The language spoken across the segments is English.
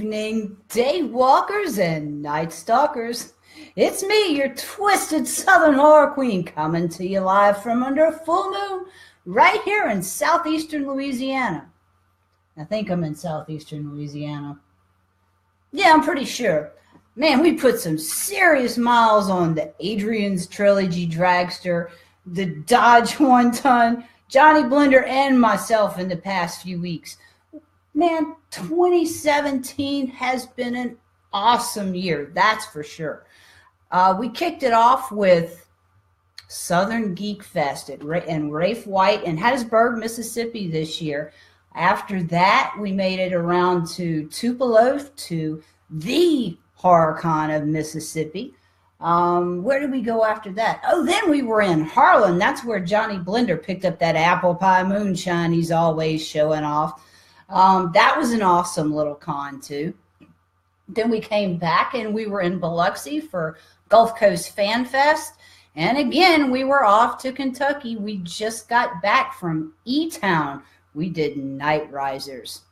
Evening, day walkers and night stalkers. It's me, your twisted southern horror queen, coming to you live from under a full moon right here in southeastern Louisiana. I think I'm in southeastern Louisiana. Yeah, I'm pretty sure. Man, we put some serious miles on the Adrian's Trilogy dragster, the Dodge 1-ton, Johnny Blender, and myself in the past few weeks. Man, 2017 has been an awesome year, that's for sure. We kicked it off with Southern Geek Fest and Rafe White in Hattiesburg, Mississippi this year. After that, we made it around to Tupelo, to the HorrorCon of Mississippi. Where did we go after that? Oh, then we were in Harlan. That's where Johnny Blender picked up that apple pie moonshine he's always showing off. That was an awesome little con too. Then we came back and we were in Biloxi for Gulf Coast Fan Fest. And again, we were off to Kentucky. We just got back from E-Town. We did Night Risers.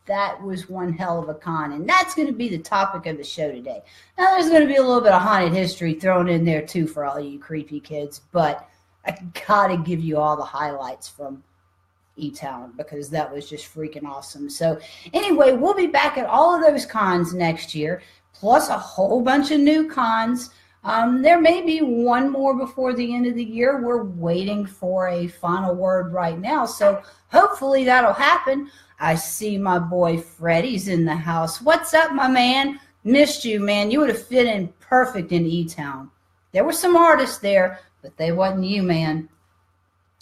That was one hell of a con. And that's going to be the topic of the show today. Now, there's going to be a little bit of haunted history thrown in there too for all you creepy kids. But I got to give you all the highlights from E-Town because that was just freaking awesome. So anyway, we'll be back at all of those cons next year, plus a whole bunch of new cons. There may be one more before the end of the year. We're waiting for a final word right now, so hopefully that'll happen. I see my boy Freddie's in the house. What's up, my man? Missed you, man. You would have fit in perfect in E-Town. There were some artists there, but they wasn't you, man.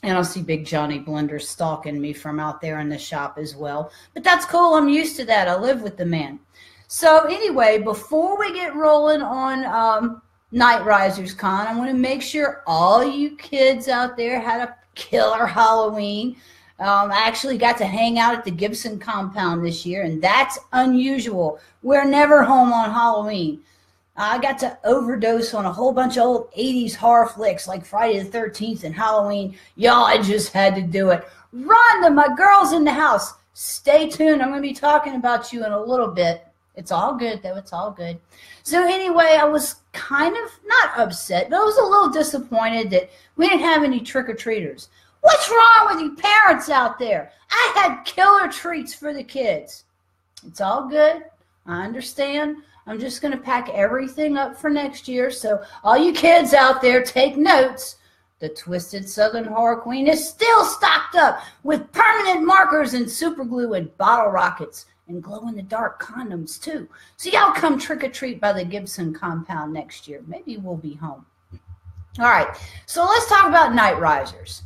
And I'll see Big Johnny Blender stalking me from out there in the shop as well. But that's cool. I'm used to that. I live with the man. So anyway, before we get rolling on Night Risers Con, I want to make sure all you kids out there had a killer Halloween. I actually got to hang out at the Gibson compound this year, and that's unusual. We're never home on Halloween. I got to overdose on a whole bunch of old 80s horror flicks like Friday the 13th and Halloween. Y'all, I just had to do it. Rhonda, my girl's in the house. Stay tuned. I'm going to be talking about you in a little bit. It's all good, though. It's all good. So anyway, I was kind of not upset, but I was a little disappointed that we didn't have any trick-or-treaters. What's wrong with you parents out there? I had killer treats for the kids. It's all good. I understand. I'm just going to pack everything up for next year. So all you kids out there, take notes. The Twisted Southern Horror Queen is still stocked up with permanent markers and super glue and bottle rockets and glow-in-the-dark condoms too. So y'all come trick-or-treat by the Gibson compound next year. Maybe we'll be home. All right, so let's talk about Night Risers.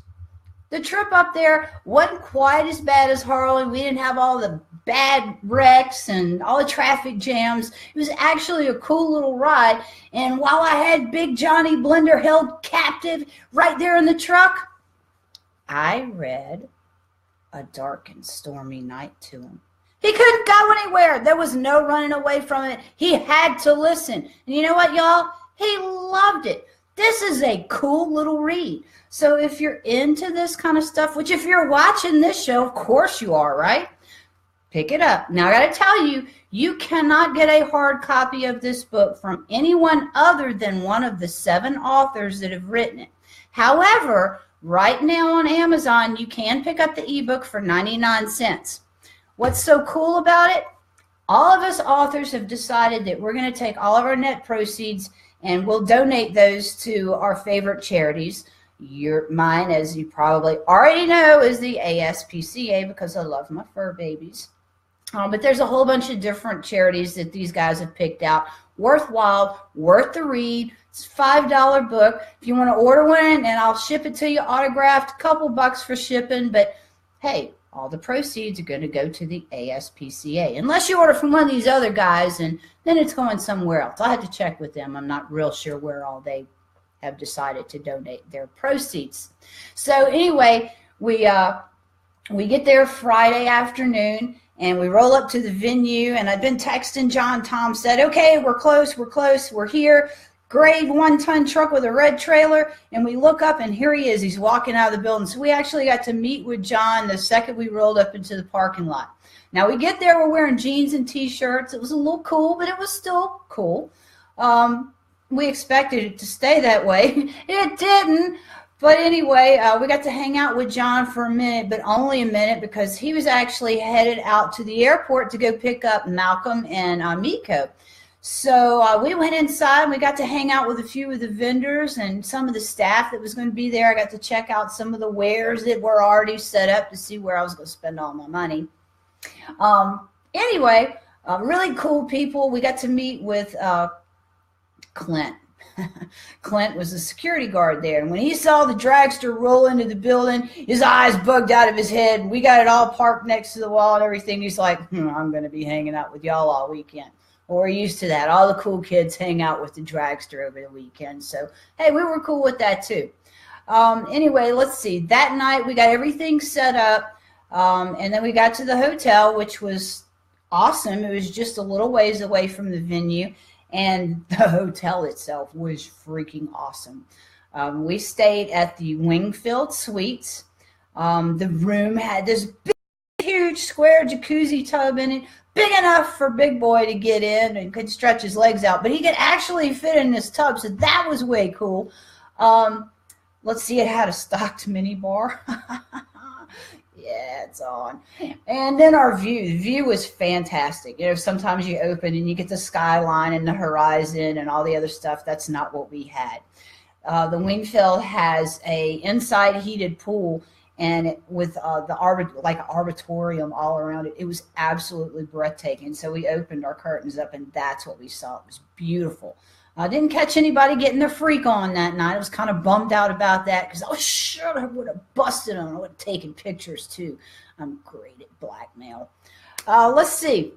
The trip up there wasn't quite as bad as Harlan. We didn't have all the bad wrecks and all the traffic jams. It was actually a cool little ride. And while I had Big Johnny Blender held captive right there in the truck, I read A Dark and Stormy Night to him. He couldn't go anywhere. There was no running away from it. He had to listen. And you know what, y'all? He loved it. This is a cool little read. So if you're into this kind of stuff, which if you're watching this show, of course you are, right? Pick it up. Now, I got to tell you, you cannot get a hard copy of this book from anyone other than one of the 7 authors that have written it. However, right now on Amazon, you can pick up the ebook for 99 cents. What's so cool about it? All of us authors have decided that we're going to take all of our net proceeds and we'll donate those to our favorite charities. Mine, as you probably already know, is the ASPCA because I love my fur babies. But there's a whole bunch of different charities that these guys have picked out. Worthwhile, worth the read. It's a $5 book. If you want to order one, and I'll ship it to you autographed, a couple bucks for shipping. But hey, all the proceeds are going to go to the ASPCA. Unless you order from one of these other guys, and then it's going somewhere else. I had to check with them. I'm not real sure where all they have decided to donate their proceeds. So anyway, we get there Friday afternoon, and we roll up to the venue, and I've been texting John. Tom said, okay, we're close, we're here. Gray 1-ton truck with a red trailer, and we look up, and here he is. He's walking out of the building. So we actually got to meet with John the second we rolled up into the parking lot. Now we get there, we're wearing jeans and t-shirts. It was a little cool, but it was still cool. We expected it to stay that way. It didn't. But anyway, we got to hang out with John for a minute, but only a minute, because he was actually headed out to the airport to go pick up Malcolm and Miko. So we went inside and we got to hang out with a few of the vendors and some of the staff that was going to be there. I got to check out some of the wares that were already set up to see where I was going to spend all my money. Anyway, really cool people. We got to meet with Clint. Clint was a security guard there, and when he saw the dragster roll into the building, his eyes bugged out of his head, and we got it all parked next to the wall and everything. He's like, I'm going to be hanging out with y'all all weekend. Well, we're used to that. All the cool kids hang out with the dragster over the weekend. So, hey, we were cool with that too. Anyway, let's see. That night, we got everything set up, and then we got to the hotel, which was awesome. It was just a little ways away from the venue, and the hotel itself was freaking awesome. We stayed at the Wingfield Suites. The room had this big, huge square jacuzzi tub in it, big enough for Big Boy to get in and could stretch his legs out, but he could actually fit in this tub, so that was way cool. Let's see, it had a stocked mini bar. Yeah, it's on. And then our view. The view was fantastic. You know, sometimes you open and you get the skyline and the horizon and all the other stuff. That's not what we had. The Wingfield has a inside heated pool, and with like an arboretum all around it. It was absolutely breathtaking. So we opened our curtains up, and that's what we saw. It was beautiful. I didn't catch anybody getting their freak on that night. I was kind of bummed out about that, because I was sure I would have busted them. I would have taken pictures too. I'm great at blackmail. Let's see.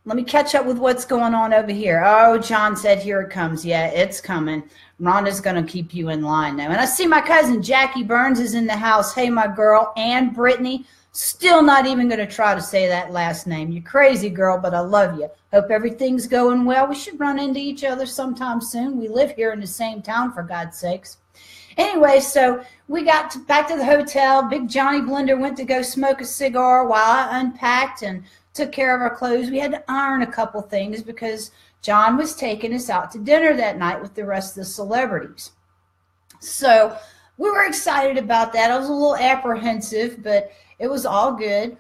Let me catch up with what's going on over here. Oh, John said, here it comes. Yeah, it's coming. Rhonda's going to keep you in line now. And I see my cousin Jackie Burns is in the house. Hey, my girl. And Brittany. Still not even going to try to say that last name. You're crazy, girl, but I love you. Hope everything's going well. We should run into each other sometime soon. We live here in the same town, for God's sakes. Anyway, so we got back to the hotel. Big Johnny Blender went to go smoke a cigar while I unpacked and took care of our clothes. We had to iron a couple things because John was taking us out to dinner that night with the rest of the celebrities. So we were excited about that. I was a little apprehensive, but it was all good.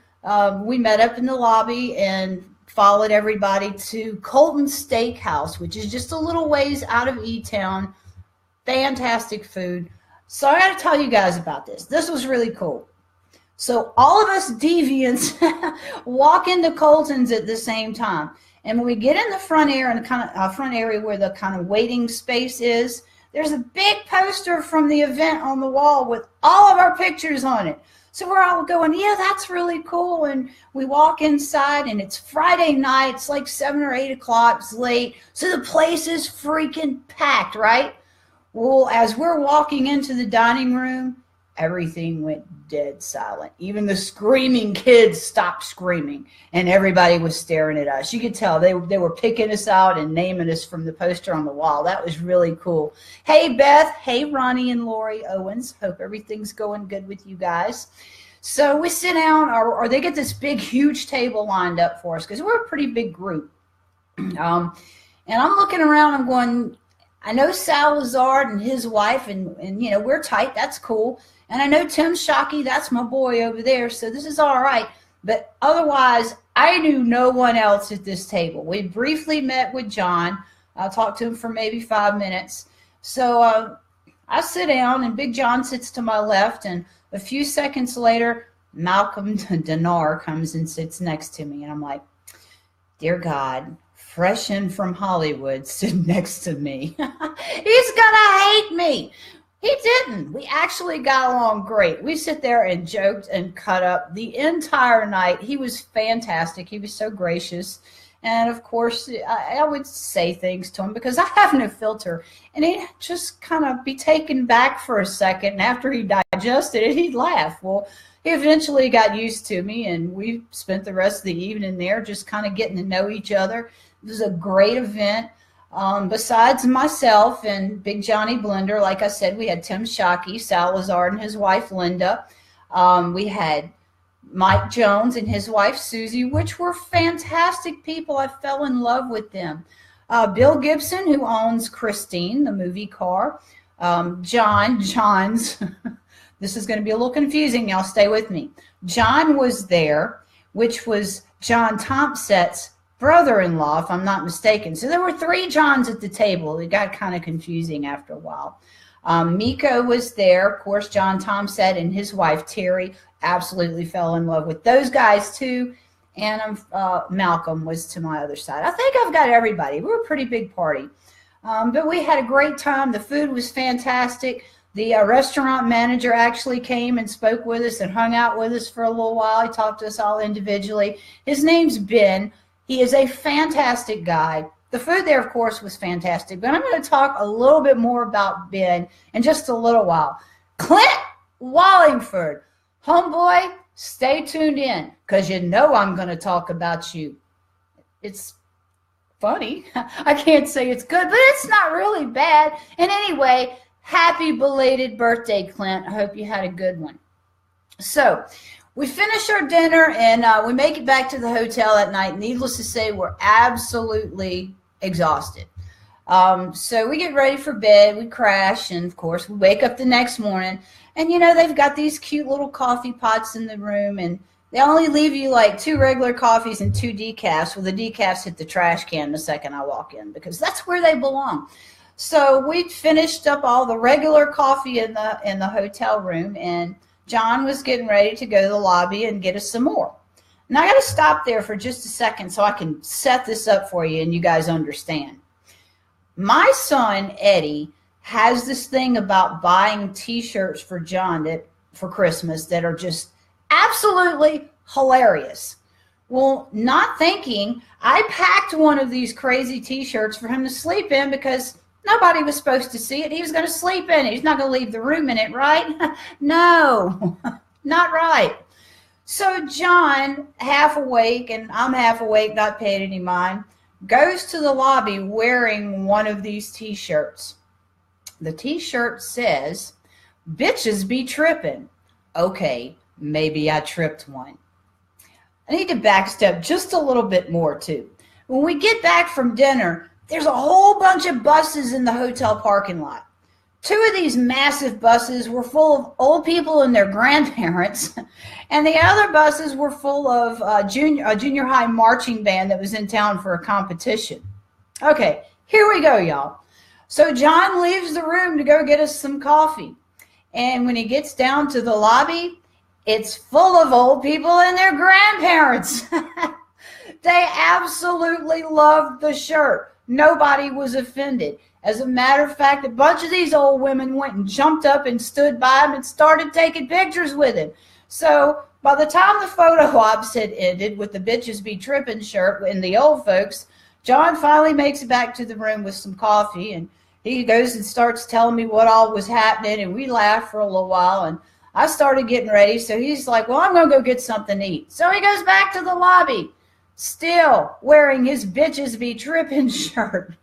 We met up in the lobby and followed everybody to Colton Steakhouse, which is just a little ways out of E-Town. Fantastic food. So I got to tell you guys about this. This was really cool. So all of us deviants walk into Colton's at the same time. And when we get in the front area, in the kind of front area where the kind of waiting space is, there's a big poster from the event on the wall with all of our pictures on it. So we're all going, yeah, that's really cool. And we walk inside, and it's Friday night. It's like 7 or 8 o'clock. It's late. So the place is freaking packed, right? Well, as we're walking into the dining room, everything went dead silent. Even the screaming kids stopped screaming, and everybody was staring at us. You could tell they were picking us out and naming us from the poster on the wall. That was really cool. Hey, Beth. Hey, Ronnie and Lori Owens. Hope everything's going good with you guys. So we sit down, or they get this big, huge table lined up for us because we're a pretty big group. And I'm looking around. I'm going, I know Sal Lazard and his wife, and you know, we're tight. That's cool. And I know Tim Shockey, that's my boy over there, so this is all right. But otherwise, I knew no one else at this table. We briefly met with John. I talked to him for maybe 5 minutes. So I sit down, and Big John sits to my left, and a few seconds later, Malcolm Dinar comes and sits next to me, and I'm like, dear God, fresh in from Hollywood, sitting next to me. He's gonna hate me. He didn't. We actually got along great. We sit there and joked and cut up the entire night. He was fantastic. He was so gracious. And, of course, I would say things to him because I have no filter. And he'd just kind of be taken back for a second. And after he digested it, he'd laugh. Well, he eventually got used to me, and we spent the rest of the evening there just kind of getting to know each other. It was a great event. Besides myself and Big Johnny Blender, like I said, we had Tim Shockey, Sal Lazard, and his wife, Linda. We had Mike Jones and his wife Susie, which were fantastic people. I fell in love with them. Bill Gibson, who owns Christine, the movie car. John's, this is going to be a little confusing. Y'all stay with me. John was there, which was John Thompson's brother-in-law, if I'm not mistaken. So there were 3 Johns at the table. It got kind of confusing after a while. Miko was there. Of course, John Thompson and his wife, Terry, absolutely fell in love with those guys, too. And Malcolm was to my other side. I think I've got everybody. We were a pretty big party. But we had a great time. The food was fantastic. The restaurant manager actually came and spoke with us and hung out with us for a little while. He talked to us all individually. His name's Ben. He is a fantastic guy. The food there, of course, was fantastic. But I'm going to talk a little bit more about Ben in just a little while. Clint Wallingford, homeboy, stay tuned in because you know I'm going to talk about you. It's funny. I can't say it's good, but it's not really bad. And anyway, happy belated birthday, Clint. I hope you had a good one. So we finish our dinner and we make it back to the hotel at night. Needless to say, we're absolutely exhausted. So we get ready for bed. We crash. And of course, we wake up the next morning. And, you know, they've got these cute little coffee pots in the room. And they only leave you like 2 regular coffees and 2 decafs. Well, the decafs hit the trash can the second I walk in because that's where they belong. So we finished up all the regular coffee in the hotel room, and John was getting ready to go to the lobby and get us some more. Now I got to stop there for just a second so I can set this up for you and you guys understand. My son Eddie has this thing about buying T-shirts for John for Christmas that are just absolutely hilarious. Well, not thinking, I packed one of these crazy T-shirts for him to sleep in because nobody was supposed to see it. He was going to sleep in it. He's not going to leave the room in it, right? No, not right. So John, half awake, and I'm half awake, not paying any mind, goes to the lobby wearing one of these T-shirts. The T-shirt says, "Bitches be tripping." Okay, maybe I tripped one. I need to backstep just a little bit more, too. When we get back from dinner, there's a whole bunch of buses in the hotel parking lot. 2 of these massive buses were full of old people and their grandparents, and the other buses were full of a junior high marching band that was in town for a competition. Okay, here we go, y'all. So John leaves the room to go get us some coffee. And when he gets down to the lobby, it's full of old people and their grandparents. They absolutely loved the shirt. Nobody was offended. As a matter of fact, a bunch of these old women went and jumped up and stood by him and started taking pictures with him. So by the time the photo ops had ended with the "Bitches Be Trippin' shirt and the old folks, John finally makes it back to the room with some coffee, and he goes and starts telling me what all was happening, and we laughed for a little while, and I started getting ready. So he's like, well, I'm going to go get something to eat. So he goes back to the lobby, still wearing his "Bitches Be Trippin' shirt.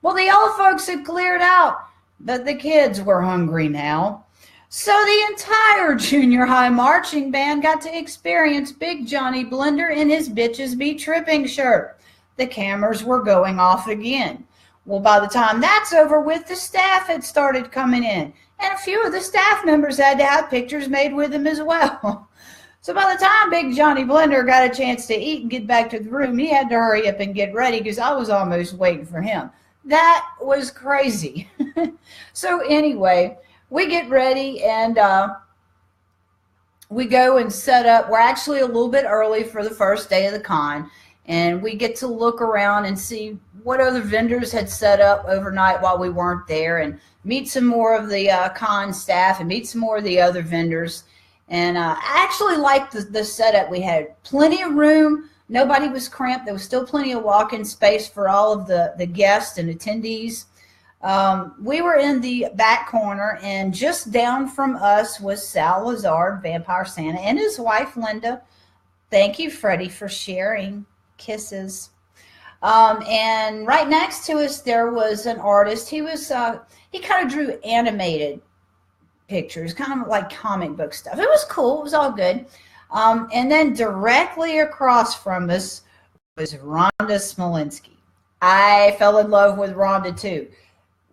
Well, the old folks had cleared out, but the kids were hungry now. So the entire junior high marching band got to experience Big Johnny Blender in his "Bitches Be Tripping" shirt. The cameras were going off again. Well, by the time that's over with, the staff had started coming in, and a few of the staff members had to have pictures made with him as well. So by the time Big Johnny Blender got a chance to eat and get back to the room, he had to hurry up and get ready because I was almost waiting for him. That was crazy. So anyway, we get ready and we go and set up. We're actually a little bit early for the first day of the con, and we get to look around and see what other vendors had set up overnight while we weren't there, and meet some more of the con staff and meet some more of the other vendors. And I actually liked the setup. We had plenty of room. Nobody was cramped. There was still plenty of walk-in space for all of the guests and attendees. We were in the back corner, and just down from us was Sal Lazard, Vampire Santa, and his wife, Linda. Thank you, Freddie, for sharing. Kisses. And right next to us, there was an artist. He kind of drew animated pictures, kind of like comic book stuff. It was cool. It was all good. And then directly across from us was Rhonda Smolinski. I fell in love with Rhonda too.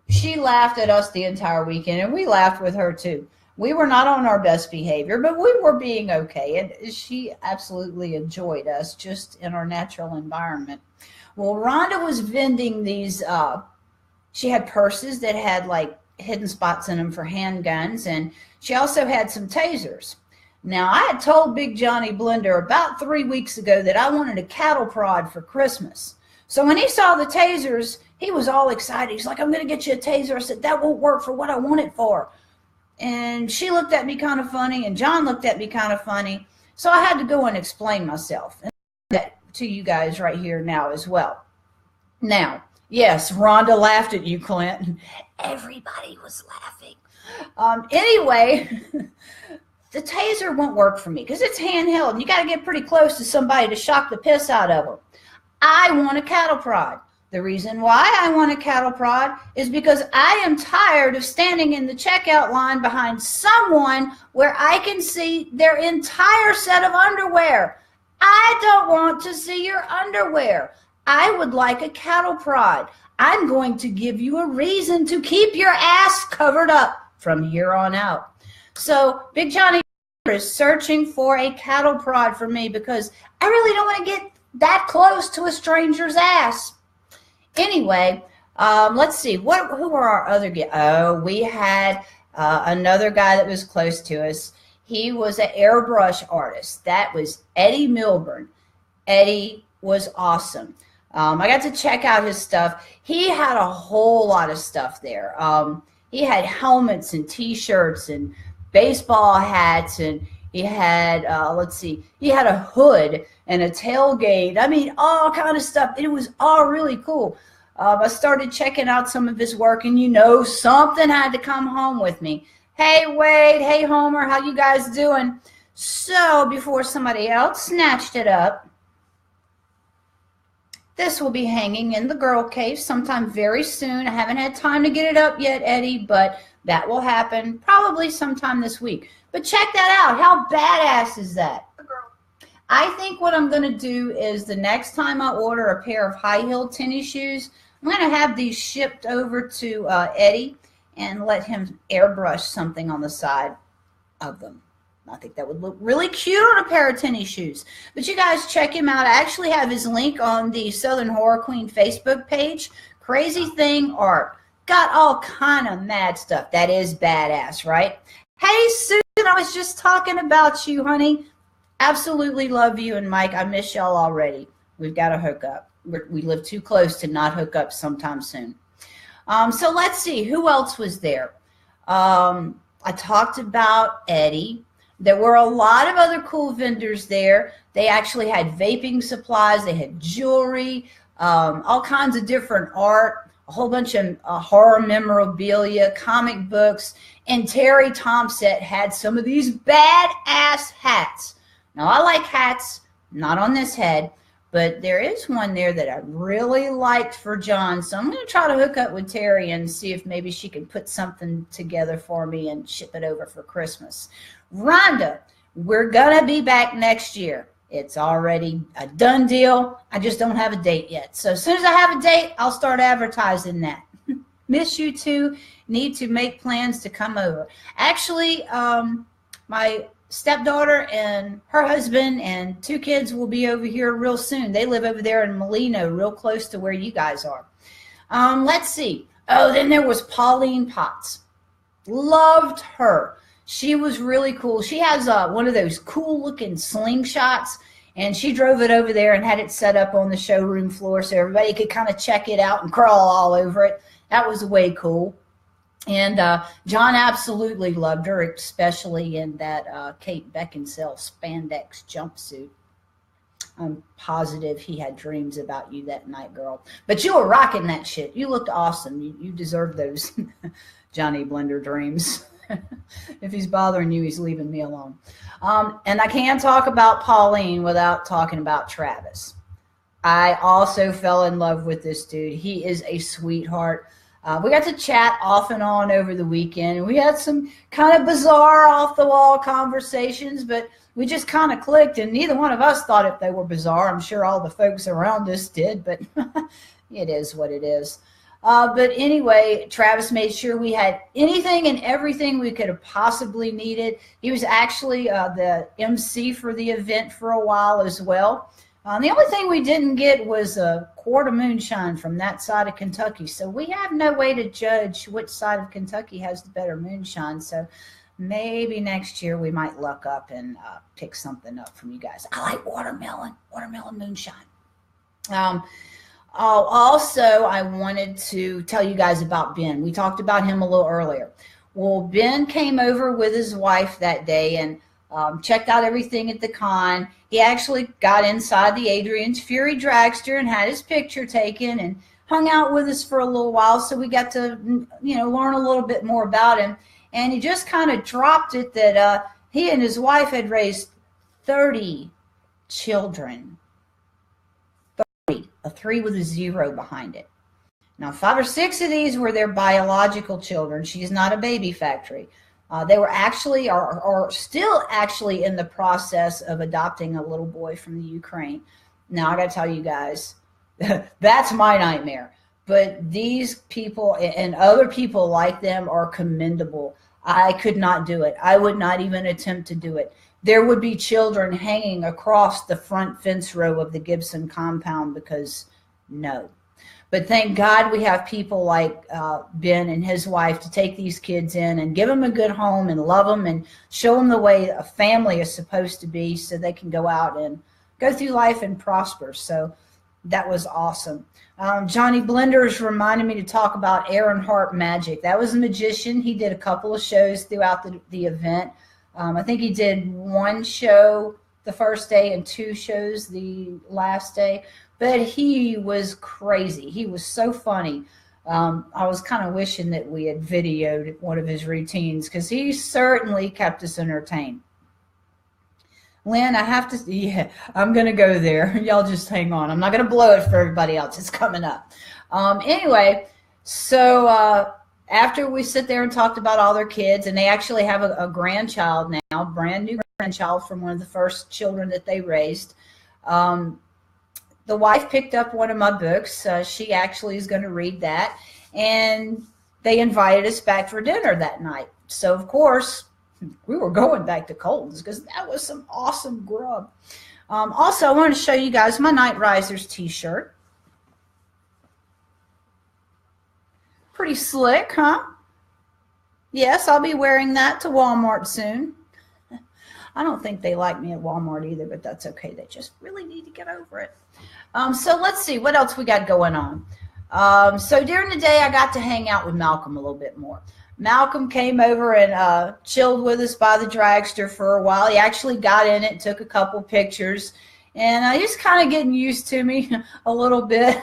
She laughed at us the entire weekend, and we laughed with her too. We were not on our best behavior, but we were being okay, and she absolutely enjoyed us just in our natural environment. Well, Rhonda was vending these, she had purses that had like hidden spots in them for handguns, and she also had some tasers. Now, I had told Big Johnny Blender about 3 weeks ago that I wanted a cattle prod for Christmas. So when he saw the tasers, he was all excited. He's like, I'm going to get you a taser. I said, that won't work for what I want it for. And she looked at me kind of funny, and John looked at me kind of funny. So I had to go and explain myself, and that to you guys right here now as well. Now, yes, Rhonda laughed at you, Clint. Everybody was laughing. Anyway, the taser won't work for me because it's handheld, and you got to get pretty close to somebody to shock the piss out of them. I want a cattle prod. The reason why I want a cattle prod is because I am tired of standing in the checkout line behind someone where I can see their entire set of underwear. I don't want to see your underwear. I would like a cattle prod. I'm going to give you a reason to keep your ass covered up from here on out. So Big Johnny is searching for a cattle prod for me because I really don't want to get that close to a stranger's ass. Anyway, let's see. Who are our other guests? Oh, we had another guy that was close to us. He was an airbrush artist. That was Eddie Milburn. Eddie was awesome. I got to check out his stuff. He had a whole lot of stuff there. He had helmets and T-shirts and baseball hats, and he had, he had a hood and a tailgate. I mean, all kind of stuff. It was all really cool. I started checking out some of his work, and something had to come home with me. Hey, Wade. Hey, Homer. How you guys doing? So before somebody else snatched it up, this will be hanging in the girl cave sometime very soon. I haven't had time to get it up yet, Eddie, but that will happen probably sometime this week. But check that out. How badass is that? I think what I'm going to do is the next time I order a pair of high-heeled tennis shoes, I'm going to have these shipped over to Eddie and let him airbrush something on the side of them. I think that would look really cute on a pair of tennis shoes. But you guys check him out. I actually have his link on the Southern Horror Queen Facebook page. Crazy Thing Art. Got all kind of mad stuff. That is badass, right? Hey, Susan, I was just talking about you, honey. Absolutely love you. And Mike, I miss y'all already. We've got to hook up. We live too close to not hook up sometime soon. So let's see. Who else was there? I talked about Eddie. There were a lot of other cool vendors there. They actually had vaping supplies. They had jewelry, all kinds of different art, a whole bunch of horror memorabilia, comic books. And Terry Thompson had some of these badass hats. Now, I like hats, not on this head, but there is one there that I really liked for John. So I'm going to try to hook up with Terry and see if maybe she can put something together for me and ship it over for Christmas. Rhonda, we're going to be back next year. It's already a done deal. I just don't have a date yet. So as soon as I have a date, I'll start advertising that. Miss you too. Need to make plans to come over. Actually, my stepdaughter and her husband and 2 kids will be over here real soon. They live over there in Molino, real close to where you guys are. Let's see. Oh, then there was Pauline Potts. Loved her. She was really cool. She has one of those cool looking slingshots, and she drove it over there and had it set up on the showroom floor so everybody could kind of check it out and crawl all over it. That was way cool. And John absolutely loved her, especially in that Kate Beckinsale spandex jumpsuit. I'm positive he had dreams about you that night, girl. But you were rocking that shit. You looked awesome. You deserve those Johnny Blender dreams. If he's bothering you, he's leaving me alone. And I can't talk about Pauline without talking about Travis. I also fell in love with this dude. He is a sweetheart. We got to chat off and on over the weekend, and we had some kind of bizarre off-the-wall conversations, but we just kind of clicked, and neither one of us thought if they were bizarre. I'm sure all the folks around us did, but it is what it is. But anyway, Travis made sure we had anything and everything we could have possibly needed. He was actually the MC for the event for a while as well. The only thing we didn't get was a quart of moonshine from that side of Kentucky. So we have no way to judge which side of Kentucky has the better moonshine. So maybe next year we might luck up and pick something up from you guys. I like watermelon moonshine. Also, I wanted to tell you guys about Ben. We talked about him a little earlier. Well, Ben came over with his wife that day and checked out everything at the con. He actually got inside the Adrian's Fury dragster and had his picture taken and hung out with us for a little while. So we got to, learn a little bit more about him. And he just kind of dropped it that he and his wife had raised 30 children. 30, a 3 with a 0 behind it. Now, 5 or 6 of these were their biological children. She's not a baby factory. They were actually, are still actually in the process of adopting a little boy from the Ukraine. Now, I got to tell you guys, that's my nightmare. But these people and other people like them are commendable. I could not do it. I would not even attempt to do it. There would be children hanging across the front fence row of the Gibson compound because no. But thank God we have people like Ben and his wife to take these kids in and give them a good home and love them and show them the way a family is supposed to be so they can go out and go through life and prosper. So that was awesome. Johnny Blenders reminded me to talk about Aaron Hart Magic. That was a magician. He did a couple of shows throughout the event. I think he did 1 show the first day and 2 shows the last day. But he was crazy. He was so funny. I was kind of wishing that we had videoed one of his routines because he certainly kept us entertained. Lynn, I'm going to go there. Y'all just hang on. I'm not going to blow it for everybody else. It's coming up. Anyway, so after we sit there and talked about all their kids, and they actually have a grandchild now, brand new grandchild from one of the first children that they raised. The wife picked up one of my books. She actually is going to read that. And they invited us back for dinner that night. So, of course, we were going back to Colton's because that was some awesome grub. Also, I want to show you guys my Night Risers t-shirt. Pretty slick, huh? Yes, I'll be wearing that to Walmart soon. I don't think they like me at Walmart either, but that's okay. They just really need to get over it. So let's see what else we got going on. So during the day, I got to hang out with Malcolm a little bit more. Malcolm came over and chilled with us by the dragster for a while. He actually got in it, took a couple pictures, and he was kind of getting used to me a little bit.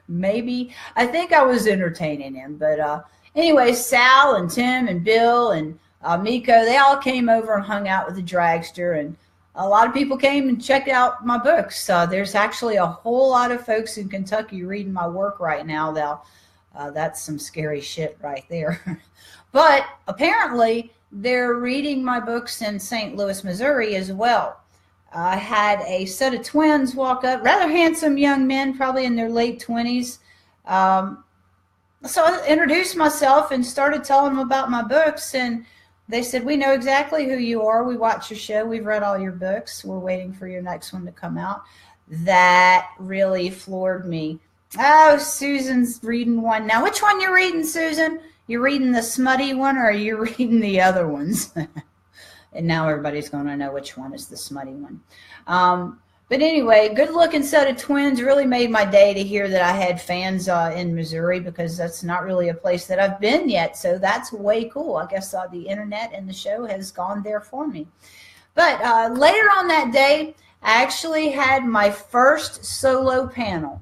Maybe. I think I was entertaining him. But anyway, Sal and Tim and Bill and Miko, they all came over and hung out with the dragster, and a lot of people came and checked out my books. There's actually a whole lot of folks in Kentucky reading my work right now. That's some scary shit right there. But apparently they're reading my books in St. Louis, Missouri as well. I had a set of twins walk up, rather handsome young men, probably in their late 20s. So I introduced myself and started telling them about my books, and they said, "We know exactly who you are. We watch your show. We've read all your books. We're waiting for your next one to come out." That really floored me. Oh, Susan's reading one. Now, which one you reading, Susan? You reading the smutty one or are you reading the other ones? And now everybody's going to know which one is the smutty one. But anyway, good-looking set of twins. Really made my day to hear that I had fans in Missouri, because that's not really a place that I've been yet. So that's way cool. I guess the internet and the show has gone there for me. But later on that day, I actually had my first solo panel.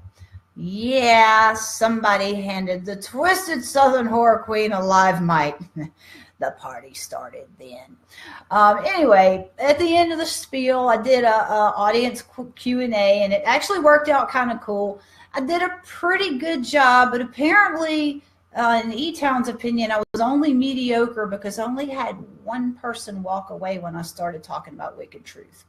Yeah, somebody handed the Twisted Southern Horror Queen a live mic. The party started then. Anyway, at the end of the spiel, I did a audience Q&A, and it actually worked out kind of cool. I did a pretty good job, but apparently in E-Town's opinion, I was only mediocre because I only had one person walk away when I started talking about Wicked Truth.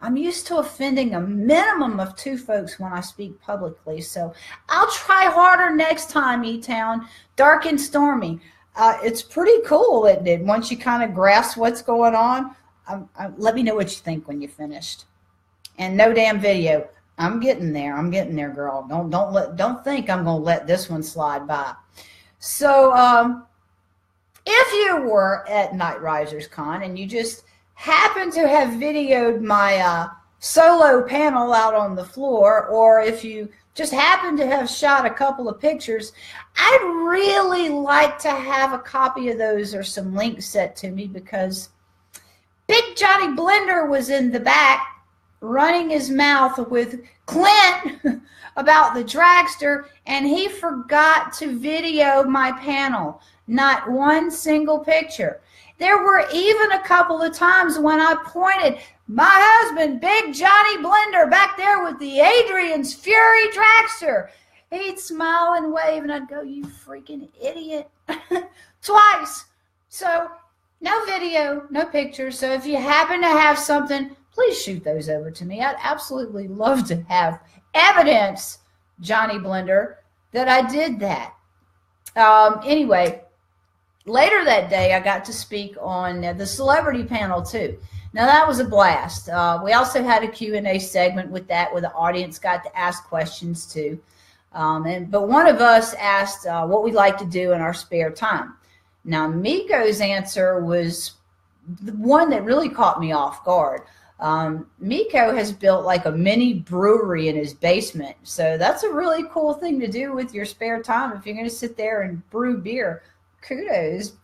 I'm used to offending a minimum of 2 folks when I speak publicly, so I'll try harder next time, E-Town. Dark and Stormy. It's pretty cool, isn't it? Once you kind of grasp what's going on, let me know what you think when you're finished. And no damn video. I'm getting there. I'm getting there, girl. Don't think I'm gonna let this one slide by. So, if you were at Night Risers Con and you just happen to have videoed my solo panel out on the floor, or if you just happen to have shot a couple of pictures, I'd really like to have a copy of those or some links sent to me, because Big Johnny Blender was in the back running his mouth with Clint about the dragster, and he forgot to video my panel. Not one single picture. There were even a couple of times when I pointed my husband, Big Johnny Blender, back there with the Adrian's Fury dragster. He'd smile and wave, and I'd go, "You freaking idiot," twice. So no video, no pictures. So if you happen to have something, please shoot those over to me. I'd absolutely love to have evidence, Johnny Blender, that I did that. Anyway, later that day, I got to speak on the celebrity panel too. Now, that was a blast. We also had a Q&A segment with that, where the audience got to ask questions too. But one of us asked what we'd like to do in our spare time. Now, Miko's answer was the one that really caught me off guard. Miko has built like a mini brewery in his basement. So that's a really cool thing to do with your spare time if you're going to sit there and brew beer. Kudos.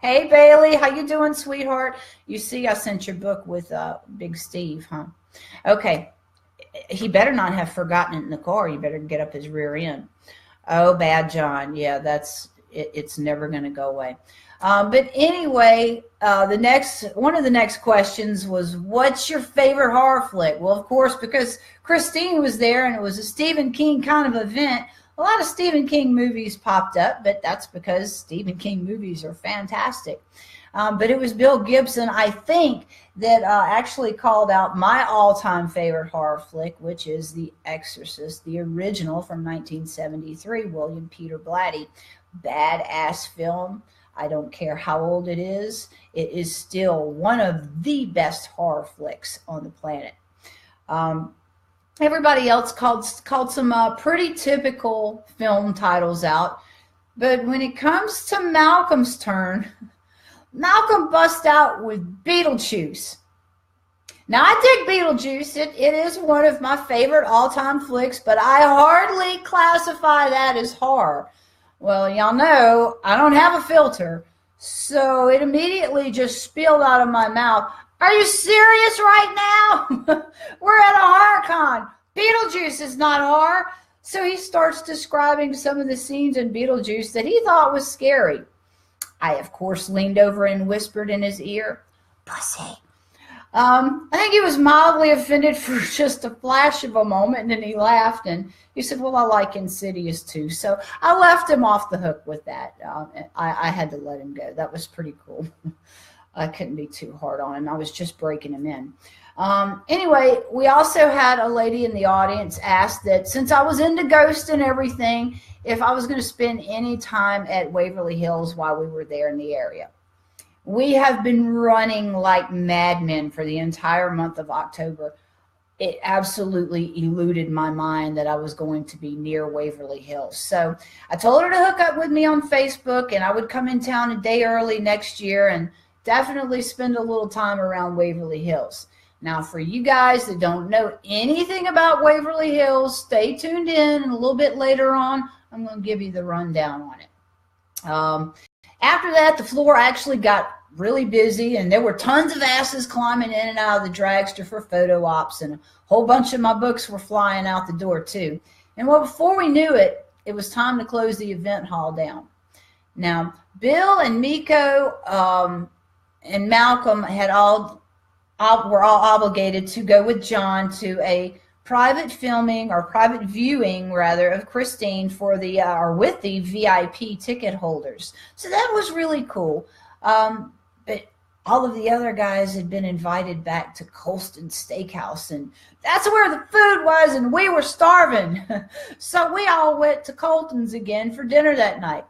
Hey, Bailey, how you doing, sweetheart? You see I sent your book with Big Steve, huh? Okay. He better not have forgotten it in the car. You better get up his rear end. Oh, bad John. Yeah, it's never going to go away. But anyway, one of the next questions was, what's your favorite horror flick? Well, of course, because Christine was there and it was a Stephen King kind of event, a lot of Stephen King movies popped up, but that's because Stephen King movies are fantastic. But it was Bill Gibson, I think, that actually called out my all-time favorite horror flick, which is The Exorcist, the original from 1973, William Peter Blatty. Badass film. I don't care how old it is still one of the best horror flicks on the planet. Everybody else called some pretty typical film titles out, but when it comes to Malcolm's turn, Malcolm busts out with Beetlejuice. Now, I dig Beetlejuice. It is one of my favorite all-time flicks, but I hardly classify that as horror. Well, y'all know I don't have a filter, so it immediately just spilled out of my mouth. Are you serious right now? We're at a horror con. Beetlejuice is not horror. So he starts describing some of the scenes in Beetlejuice that he thought was scary. I, of course, leaned over and whispered in his ear, "Pussy." I think he was mildly offended for just a flash of a moment, and then he laughed, and he said, "Well, I like Insidious too." So I left him off the hook with that. I had to let him go. That was pretty cool. I couldn't be too hard on him. I was just breaking him in. Anyway, we also had a lady in the audience ask that since I was into ghosts and everything, if I was going to spend any time at Waverly Hills while we were there in the area. We have been running like madmen for the entire month of October. It absolutely eluded my mind that I was going to be near Waverly Hills. So I told her to hook up with me on Facebook, and I would come in town a day early next year and definitely spend a little time around Waverly Hills. Now, for you guys that don't know anything about Waverly Hills, stay tuned in, and a little bit later on, I'm going to give you the rundown on it. After that, the floor actually got really busy, and there were tons of asses climbing in and out of the dragster for photo ops, and a whole bunch of my books were flying out the door too. And well, before we knew it, it was time to close the event hall down. Now, Bill and Miko and Malcolm had were all obligated to go with John to a private filming or private viewing rather of Christine for the or with the VIP ticket holders. So that was really cool. But all of the other guys had been invited back to Colston Steakhouse, and that's where the food was, and we were starving. So we all went to Colton's again for dinner that night.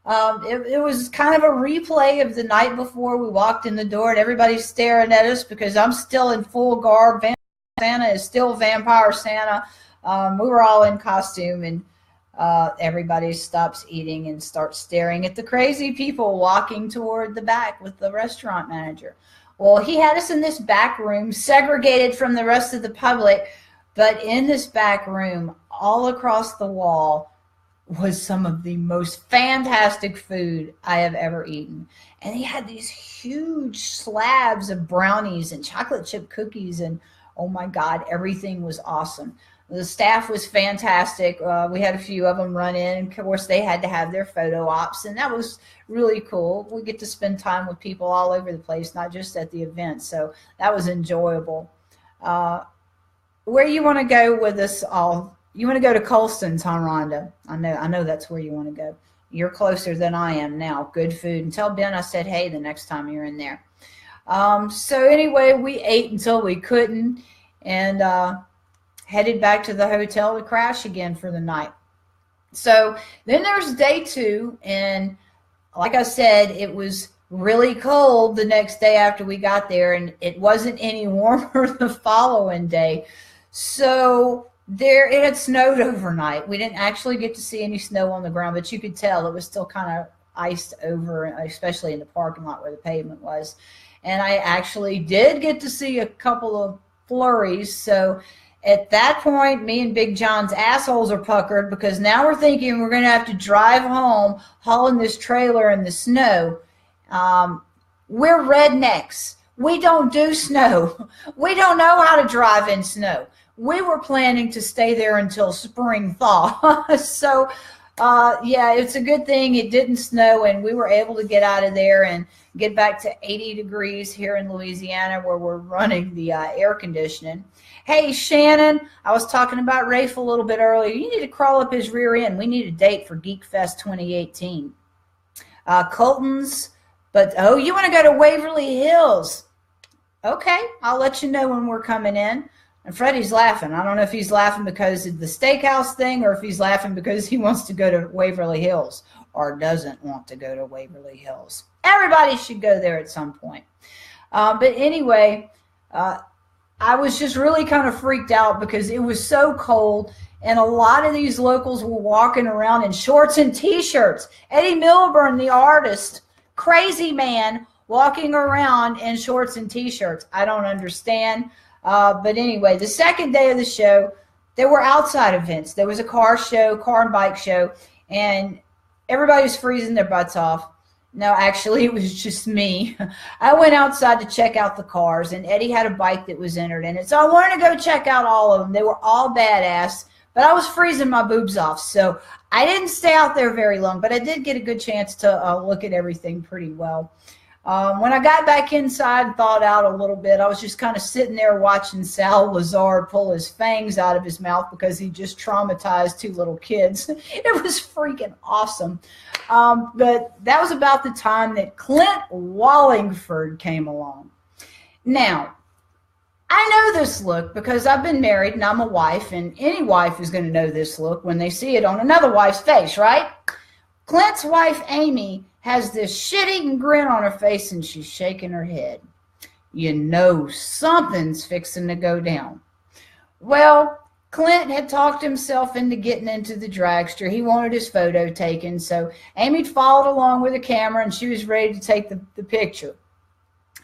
It was kind of a replay of the night before. We walked in the door and everybody's staring at us because I'm still in full garb. Santa is still Vampire Santa. We were all in costume, and everybody stops eating and starts staring at the crazy people walking toward the back with the restaurant manager. Well, he had us in this back room, segregated from the rest of the public, but in this back room, all across the wall, was some of the most fantastic food I have ever eaten. And he had these huge slabs of brownies and chocolate chip cookies, and oh my God, everything was awesome. The staff was fantastic. We had a few of them run in, and of course they had to have their photo ops, and that was really cool. We get to spend time with people all over the place, not just at the event, so that was enjoyable. Where you want to go with us all? You want to go to Colston's, huh, Rhonda? I know that's where you want to go. You're closer than I am now. Good food. And tell Ben I said hey the next time you're in there. So anyway, we ate until we couldn't, and headed back to the hotel to crash again for the night. So then there's day 2, and like I said, it was really cold the next day after we got there, and it wasn't any warmer the following day. So it had snowed overnight. We didn't actually get to see any snow on the ground, but you could tell it was still kind of iced over, especially in the parking lot where the pavement was. And I actually did get to see a couple of flurries. So at that point, me and Big John's assholes are puckered, because now we're thinking we're going to have to drive home hauling this trailer in the snow. We're rednecks. We don't do snow. We don't know how to drive in snow. We were planning to stay there until spring thaw. So, yeah, it's a good thing it didn't snow, and we were able to get out of there and get back to 80 degrees here in Louisiana, where we're running the air conditioning. Hey, Shannon, I was talking about Rafe a little bit earlier. You need to crawl up his rear end. We need a date for Geek Fest 2018. Colton's, but, oh, you want to go to Waverly Hills? Okay, I'll let you know when we're coming in. And Freddie's laughing. I don't know if he's laughing because of the steakhouse thing, or if he's laughing because he wants to go to Waverly Hills or doesn't want to go to Waverly Hills. Everybody should go there at some point. But anyway, I was just really kind of freaked out because it was so cold, and a lot of these locals were walking around in shorts and T-shirts. Eddie Milburn, the artist, crazy man, walking around in shorts and T-shirts. I don't understand. But anyway, the second day of the show, there were outside events. There was a car and bike show, and everybody was freezing their butts off. No, actually, it was just me. I went outside to check out the cars, and Eddie had a bike that was entered in it. So I wanted to go check out all of them. They were all badass, but I was freezing my boobs off. So I didn't stay out there very long, but I did get a good chance to look at everything pretty well. When I got back inside and thawed out a little bit, I was just kind of sitting there watching Sal Lazar pull his fangs out of his mouth because he just traumatized 2 little kids. It was freaking awesome. But that was about the time that Clint Wallingford came along. Now, I know this look because I've been married and I'm a wife, and any wife is going to know this look when they see it on another wife's face, right? Clint's wife, Amy, has this shit-eating grin on her face, and she's shaking her head. You know something's fixing to go down. Well, Clint had talked himself into getting into the dragster. He wanted his photo taken, so Amy followed along with the camera, and she was ready to take the picture.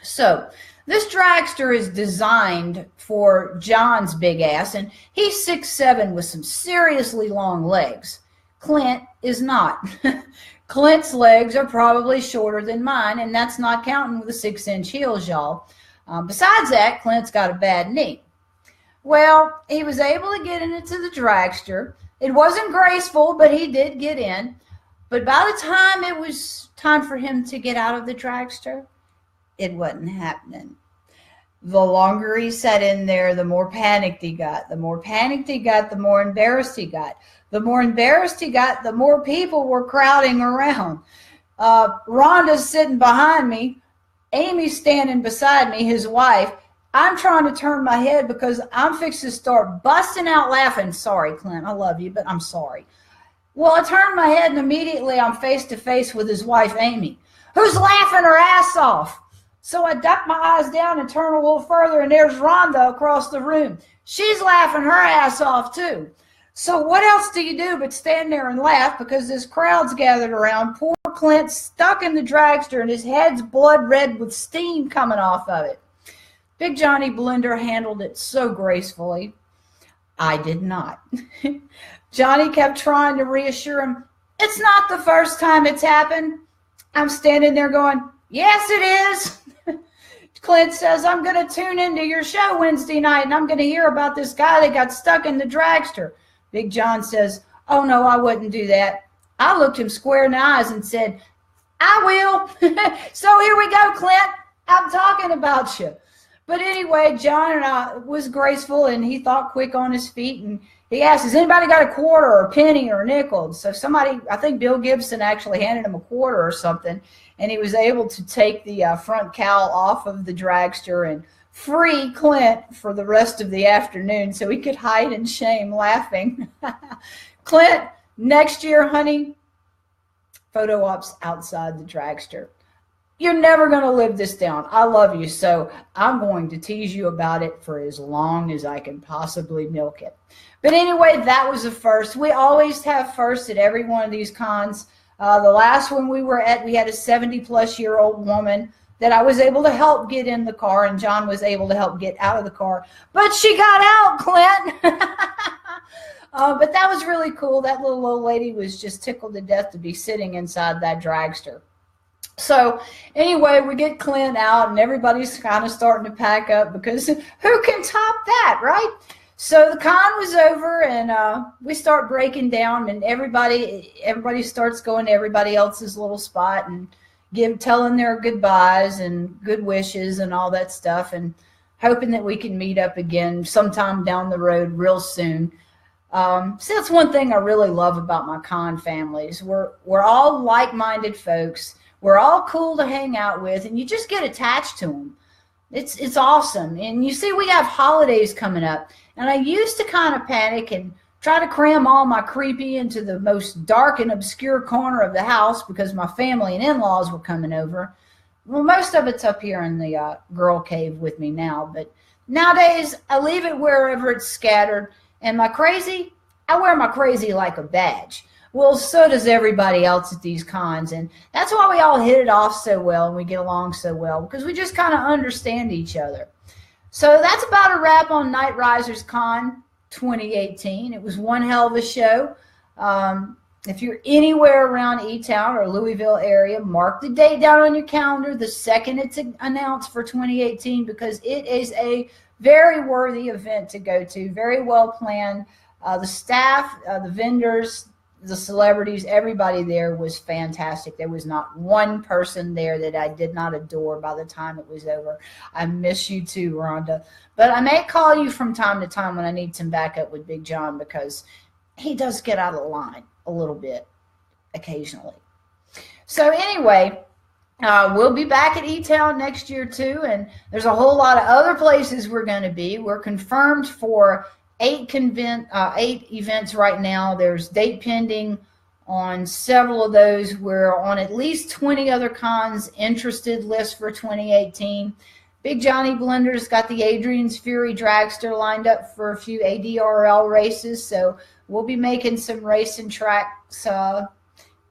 So this dragster is designed for John's big ass, and he's 6'7" with some seriously long legs. Clint is not. Clint's legs are probably shorter than mine, and that's not counting with the 6-inch heels, y'all. Besides that, Clint's got a bad knee. Well, he was able to get into the dragster. It wasn't graceful, but he did get in. But by the time it was time for him to get out of the dragster, it wasn't happening. The longer he sat in there, the more panicked he got. The more panicked he got, the more embarrassed he got. The more embarrassed he got, the more people were crowding around. Rhonda's sitting behind me. Amy's standing beside me, his wife. I'm trying to turn my head because I'm fixing to start busting out laughing. Sorry, Clint, I love you, but I'm sorry. Well, I turned my head and immediately I'm face to face with his wife, Amy, who's laughing her ass off. So I duck my eyes down and turn a little further, and there's Rhonda across the room. She's laughing her ass off too. So what else do you do but stand there and laugh because this crowd's gathered around. Poor Clint's stuck in the dragster and his head's blood red with steam coming off of it. Big Johnny Blender handled it so gracefully. I did not. Johnny kept trying to reassure him, it's not the first time it's happened. I'm standing there going, yes, it is. Clint says, I'm going to tune into your show Wednesday night and I'm going to hear about this guy that got stuck in the dragster. Big John says, oh, no, I wouldn't do that. I looked him square in the eyes and said, I will. So here we go, Clint. I'm talking about you. But anyway, John was graceful and he thought quick on his feet. And he asked, has anybody got a quarter or a penny or a nickel? So somebody, I think Bill Gibson actually handed him a quarter or something. And he was able to take the front cowl off of the dragster and free Clint for the rest of the afternoon so he could hide in shame laughing. Clint, next year, honey, photo ops outside the dragster. You're never going to live this down. I love you, so I'm going to tease you about it for as long as I can possibly milk it. But anyway, that was a first. We always have firsts at every one of these cons. The last one we were at, we had a 70-plus-year-old woman that I was able to help get in the car, and John was able to help get out of the car. But she got out, Clint. But that was really cool. That little old lady was just tickled to death to be sitting inside that dragster. So anyway, we get Clint out, and everybody's kind of starting to pack up because who can top that, right? So the con was over, and we start breaking down, and everybody starts going to everybody else's little spot and telling their goodbyes and good wishes and all that stuff, and hoping that we can meet up again sometime down the road real soon. So that's one thing I really love about my con families. We're all like-minded folks. We're all cool to hang out with, and you just get attached to them. It's awesome. And you see, we have holidays coming up, and I used to kind of panic and try to cram all my creepy into the most dark and obscure corner of the house because my family and in-laws were coming over. Well, most of it's up here in the girl cave with me now, but nowadays I leave it wherever it's scattered. And my crazy, I wear my crazy like a badge. Well, so does everybody else at these cons, and that's why we all hit it off so well and we get along so well, because we just kind of understand each other. So that's about a wrap on Night Risers Con 2018. It was one hell of a show. If you're anywhere around E-Town or Louisville area, mark the date down on your calendar the second it's announced for 2018, because it is a very worthy event to go to, very well planned. The staff, the vendors, the celebrities, everybody there was fantastic. There was not one person there that I did not adore by the time it was over. I miss you too, Rhonda. But I may call you from time to time when I need some backup with Big John, because he does get out of line a little bit occasionally. So anyway, we'll be back at E-Town next year too, and there's a whole lot of other places we're going to be. We're confirmed for 8 events right now. There's date pending on several of those. We're on at least 20 other cons interested list for 2018. Big Johnny Blender's got the Adrian's Fury Dragster lined up for a few ADRL races, so we'll be making some racing tracks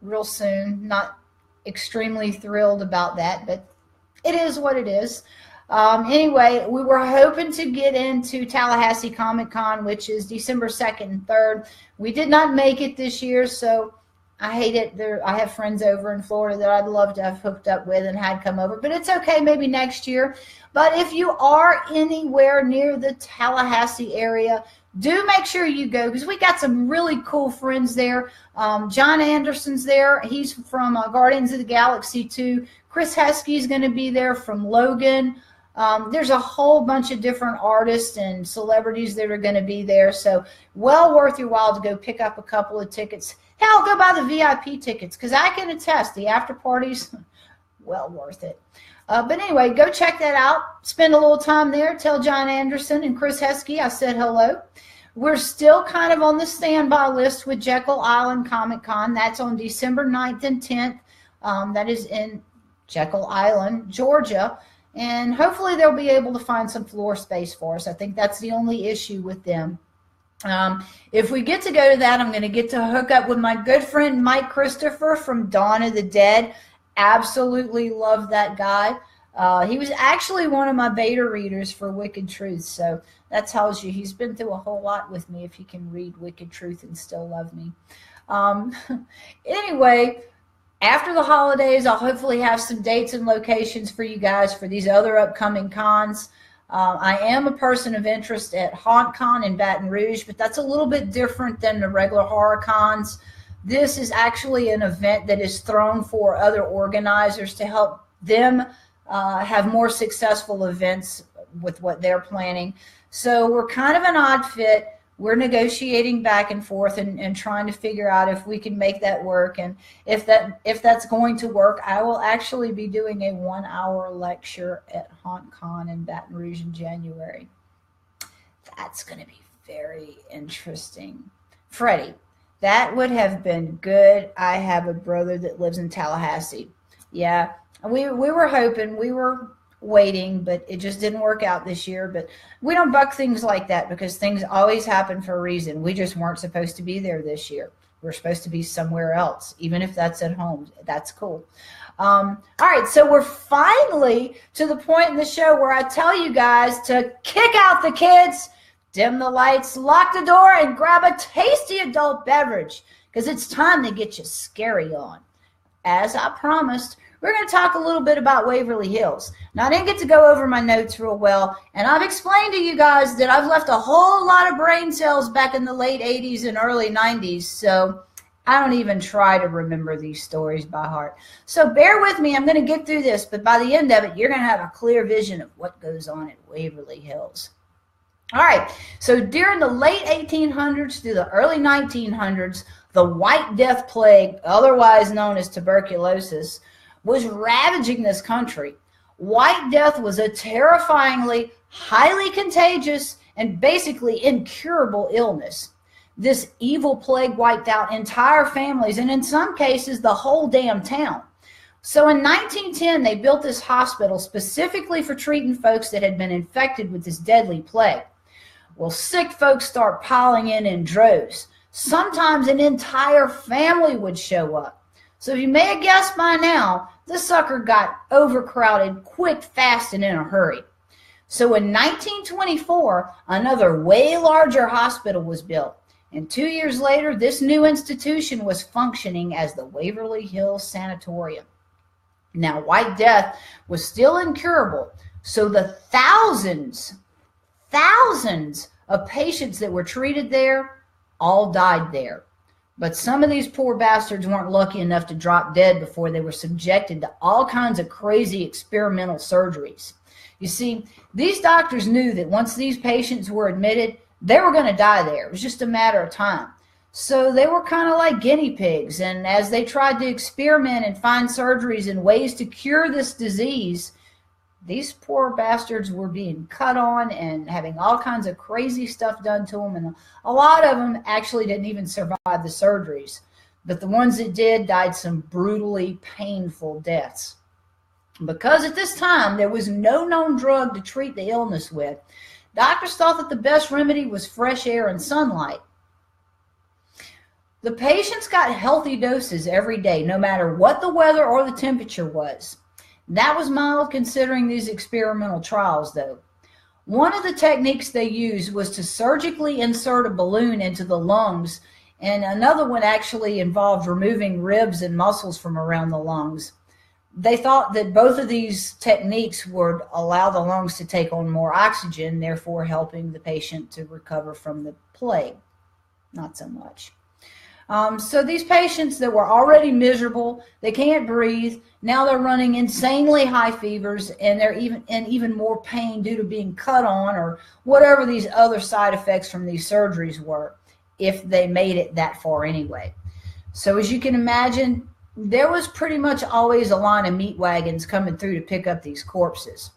real soon. Not extremely thrilled about that, but it is what it is. Anyway, we were hoping to get into Tallahassee Comic Con, which is December 2nd and 3rd. We did not make it this year, so I hate it. I have friends over in Florida that I'd love to have hooked up with and had come over, but it's okay, maybe next year. But if you are anywhere near the Tallahassee area, do make sure you go, because we got some really cool friends there. John Anderson's there. He's from Guardians of the Galaxy 2. Chris Heskey's going to be there from Logan. There's a whole bunch of different artists and celebrities that are going to be there. So well worth your while to go pick up a couple of tickets. Hell, go buy the VIP tickets, because I can attest the after parties, well worth it. But anyway, go check that out. Spend a little time there. Tell John Anderson and Chris Heskey I said hello. We're still kind of on the standby list with Jekyll Island Comic Con. That's on December 9th and 10th. That is in Jekyll Island, Georgia. And hopefully they'll be able to find some floor space for us. I think that's the only issue with them. If we get to go to that, I'm going to get to hook up with my good friend Mike Christopher from Dawn of the Dead. Absolutely love that guy. He was actually one of my beta readers for Wicked Truth, so that tells you he's been through a whole lot with me if he can read Wicked Truth and still love me. Anyway, after the holidays, I'll hopefully have some dates and locations for you guys for these other upcoming cons. I am a person of interest at HauntCon in Baton Rouge, but that's a little bit different than the regular horror cons. This is actually an event that is thrown for other organizers to help them have more successful events with what they're planning. So we're kind of an odd fit. We're negotiating back and forth and trying to figure out if we can make that work. And if that's going to work, I will actually be doing a 1-hour lecture at HauntCon in Baton Rouge in January. That's going to be very interesting. Freddie, that would have been good. I have a brother that lives in Tallahassee. Yeah, we were hoping, we were waiting, but it just didn't work out this year. But we don't buck things like that because things always happen for a reason. We just weren't supposed to be there this year. We're supposed to be somewhere else, even if that's at home. That's cool. All right, so we're finally to the point in the show where I tell you guys to kick out the kids, dim the lights, lock the door, and grab a tasty adult beverage, because it's time to get you scary on. As I promised, we're going to talk a little bit about Waverly Hills. Now, I didn't get to go over my notes real well, and I've explained to you guys that I've left a whole lot of brain cells back in the late 80s and early 90s, so I don't even try to remember these stories by heart. So bear with me. I'm going to get through this, but by the end of it, you're going to have a clear vision of what goes on at Waverly Hills. All right, so during the late 1800s through the early 1900s, the White Death Plague, otherwise known as tuberculosis, was ravaging this country. White Death was a terrifyingly, highly contagious, and basically incurable illness. This evil plague wiped out entire families, and in some cases, the whole damn town. So in 1910, they built this hospital specifically for treating folks that had been infected with this deadly plague. Well, sick folks start piling in droves. Sometimes an entire family would show up. So you may have guessed by now, this sucker got overcrowded quick, fast, and in a hurry. So in 1924, another way larger hospital was built. And 2 years later, this new institution was functioning as the Waverly Hills Sanatorium. Now, White Death was still incurable, so the thousands of patients that were treated there all died there. But some of these poor bastards weren't lucky enough to drop dead before they were subjected to all kinds of crazy experimental surgeries. You see, these doctors knew that once these patients were admitted, they were going to die there. It was just a matter of time. So they were kind of like guinea pigs, and as they tried to experiment and find surgeries and ways to cure this disease, these poor bastards were being cut on and having all kinds of crazy stuff done to them. And a lot of them actually didn't even survive the surgeries. But the ones that did died some brutally painful deaths. Because at this time, there was no known drug to treat the illness with, doctors thought that the best remedy was fresh air and sunlight. The patients got healthy doses every day, no matter what the weather or the temperature was. That was mild considering these experimental trials, though. One of the techniques they used was to surgically insert a balloon into the lungs, and another one actually involved removing ribs and muscles from around the lungs. They thought that both of these techniques would allow the lungs to take on more oxygen, therefore helping the patient to recover from the plague. Not so much. So these patients that were already miserable, they can't breathe. Now they're running insanely high fevers, and they're even in even more pain due to being cut on or whatever these other side effects from these surgeries were, if they made it that far anyway. So as you can imagine, there was pretty much always a line of meat wagons coming through to pick up these corpses.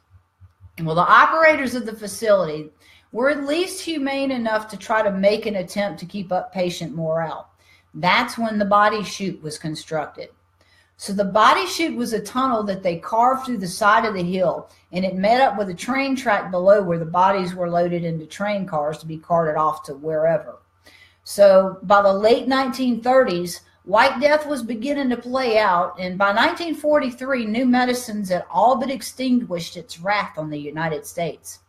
Well, the operators of the facility were at least humane enough to try to make an attempt to keep up patient morale. That's when the body chute was constructed. So the body chute was a tunnel that they carved through the side of the hill, and it met up with a train track below where the bodies were loaded into train cars to be carted off to wherever. So by the late 1930s, White Death was beginning to play out, and by 1943, new medicines had all but extinguished its wrath on the United States.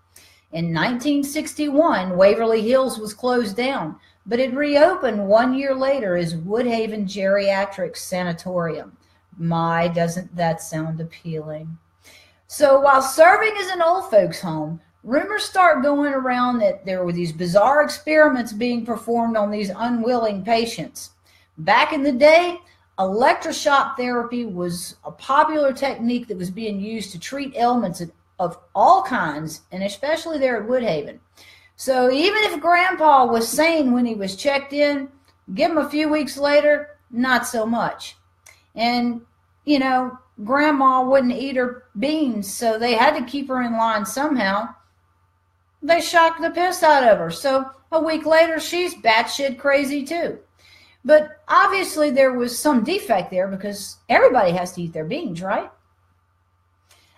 In 1961, Waverly Hills was closed down, but it reopened 1 year later as Woodhaven Geriatric Sanatorium. My, doesn't that sound appealing? So while serving as an old folks' home, rumors start going around that there were these bizarre experiments being performed on these unwilling patients. Back in the day, electroshock therapy was a popular technique that was being used to treat ailments of all kinds, and especially there at Woodhaven. So even if Grandpa was sane when he was checked in, give him a few weeks later, not so much. And, you know, Grandma wouldn't eat her beans, so they had to keep her in line somehow. They shocked the piss out of her, so a week later, she's batshit crazy too. But obviously there was some defect there because everybody has to eat their beans, right?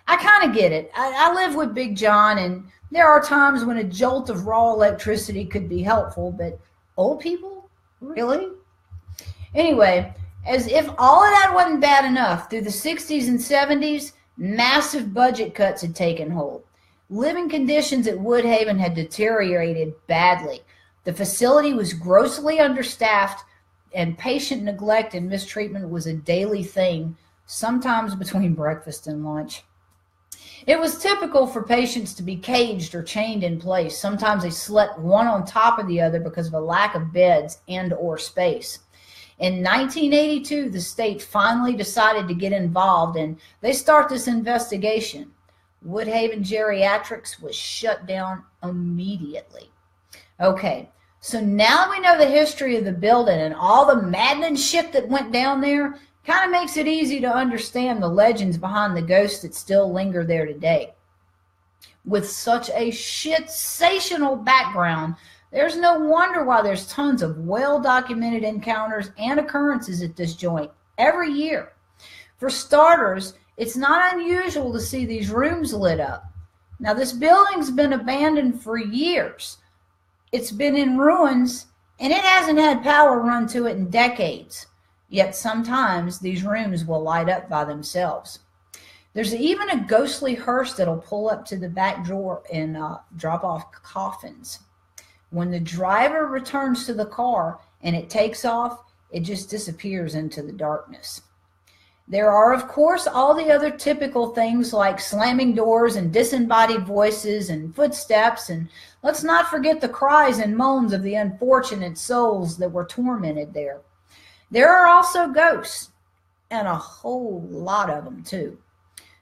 I kind of get it. I live with Big John, and there are times when a jolt of raw electricity could be helpful, but old people? Really? Anyway, as if all of that wasn't bad enough, through the 60s and 70s, massive budget cuts had taken hold. Living conditions at Woodhaven had deteriorated badly. The facility was grossly understaffed, and patient neglect and mistreatment was a daily thing, sometimes between breakfast and lunch. It was typical for patients to be caged or chained in place. Sometimes they slept one on top of the other because of a lack of beds and or space. In 1982, the state finally decided to get involved, and they start this investigation. Woodhaven Geriatrics was shut down immediately. Okay, so now that we know the history of the building and all the maddening shit that went down there, kind of makes it easy to understand the legends behind the ghosts that still linger there today. With such a shit-sational background, there's no wonder why there's tons of well-documented encounters and occurrences at this joint every year. For starters, it's not unusual to see these rooms lit up. Now, this building's been abandoned for years. It's been in ruins, and it hasn't had power run to it in decades. Yet sometimes these rooms will light up by themselves. There's even a ghostly hearse that'll pull up to the back door and drop off coffins. When the driver returns to the car and it takes off, it just disappears into the darkness. There are, of course, all the other typical things like slamming doors and disembodied voices and footsteps, and let's not forget the cries and moans of the unfortunate souls that were tormented there. There are also ghosts, and a whole lot of them too.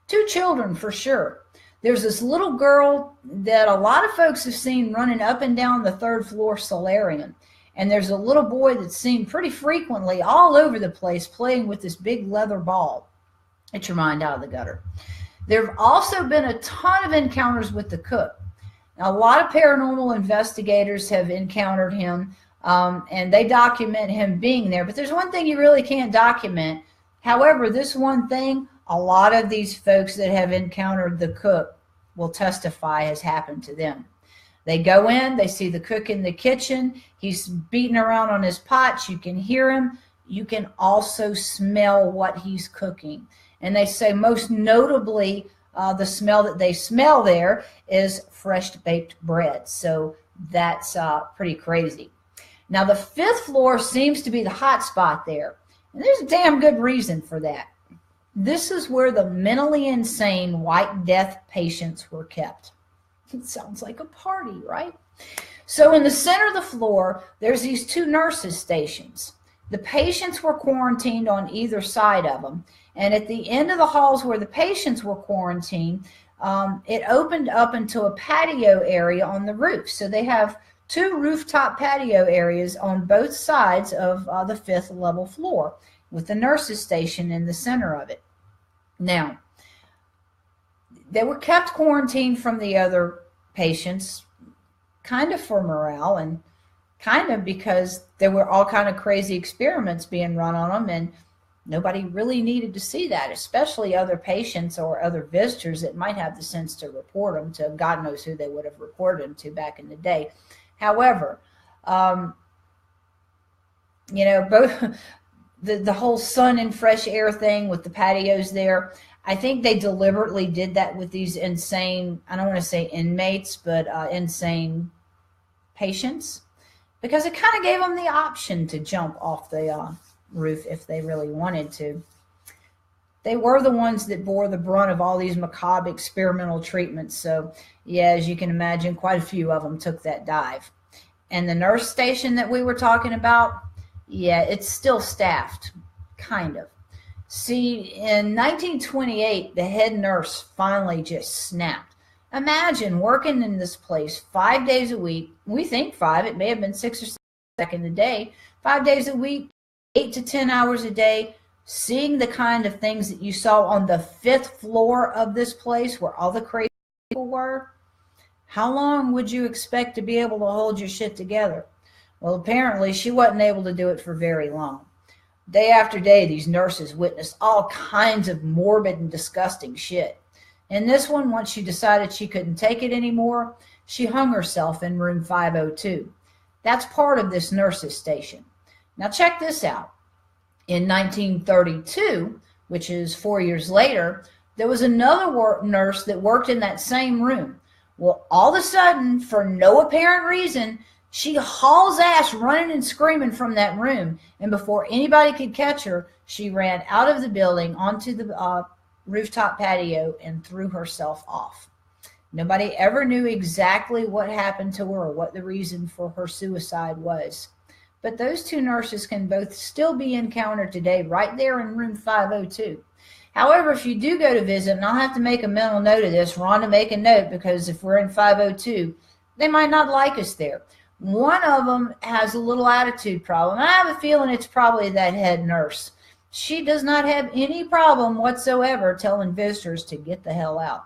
2 children for sure. There's this little girl that a lot of folks have seen running up and down the 3rd floor solarium. And there's a little boy that's seen pretty frequently all over the place playing with this big leather ball. Get your mind out of the gutter. There have also been a ton of encounters with the cook. Now, a lot of paranormal investigators have encountered him, and they document him being there. But there's one thing you really can't document. However, this one thing, a lot of these folks that have encountered the cook will testify has happened to them. They go in, they see the cook in the kitchen. He's beating around on his pots. You can hear him. You can also smell what he's cooking. And they say most notably, the smell that they smell there is fresh baked bread. So that's pretty crazy. Now, the 5th floor seems to be the hot spot there. And there's a damn good reason for that. This is where the mentally insane White Death patients were kept. It sounds like a party, right? So in the center of the floor, there's these 2 nurses' stations. The patients were quarantined on either side of them. And at the end of the halls where the patients were quarantined, it opened up into a patio area on the roof. So they have two rooftop patio areas on both sides of the 5th level floor, with the nurses station in the center of it. Now, they were kept quarantined from the other patients, kind of for morale and kind of because there were all kind of crazy experiments being run on them, and nobody really needed to see that, especially other patients or other visitors that might have the sense to report them to God knows who they would have reported them to back in the day. However, both the whole sun and fresh air thing with the patios there, I think they deliberately did that with these insane, I don't want to say inmates, but insane patients, because it kind of gave them the option to jump off the roof if they really wanted to. They were the ones that bore the brunt of all these macabre experimental treatments. So yeah, as you can imagine, quite a few of them took that dive. And the nurse station that we were talking about, yeah, it's still staffed, kind of. See, in 1928, the head nurse finally just snapped. Imagine working in this place 5 days a week. We think 5, it may have been 6 or 7 back in the day. 5 days a week, 8 to 10 hours a day, seeing the kind of things that you saw on the 5th floor of this place where all the crazy people were. How long would you expect to be able to hold your shit together? Well, apparently she wasn't able to do it for very long. Day after day, these nurses witnessed all kinds of morbid and disgusting shit. And this one, once she decided she couldn't take it anymore, she hung herself in room 502. That's part of this nurses station. Now check this out. In 1932, which is 4 years later, there was another nurse that worked in that same room. Well, all of a sudden, for no apparent reason, she hauls ass running and screaming from that room, and before anybody could catch her, she ran out of the building onto the rooftop patio and threw herself off. Nobody ever knew exactly what happened to her or what the reason for her suicide was. But those two nurses can both still be encountered today right there in room 502. However, if you do go to visit, and I'll have to make a mental note of this, Rhonda, make a note, because if we're in 502, they might not like us there. One of them has a little attitude problem. I have a feeling it's probably that head nurse. She does not have any problem whatsoever telling visitors to get the hell out.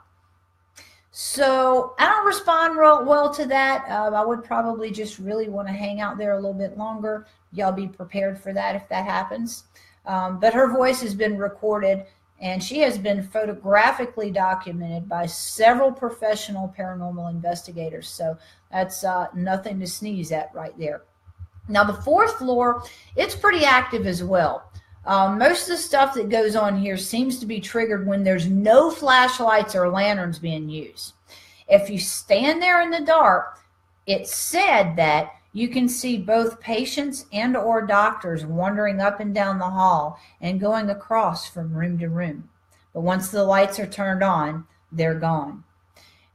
So I don't respond real well to that. I would probably just really want to hang out there a little bit longer. Y'all be prepared for that if that happens. But her voice has been recorded, and she has been photographically documented by several professional paranormal investigators. So that's nothing to sneeze at right there. Now, the 4th floor, it's pretty active as well. Most of the stuff that goes on here seems to be triggered when there's no flashlights or lanterns being used. If you stand there in the dark, it's said that you can see both patients and or doctors wandering up and down the hall and going across from room to room. But once the lights are turned on, they're gone.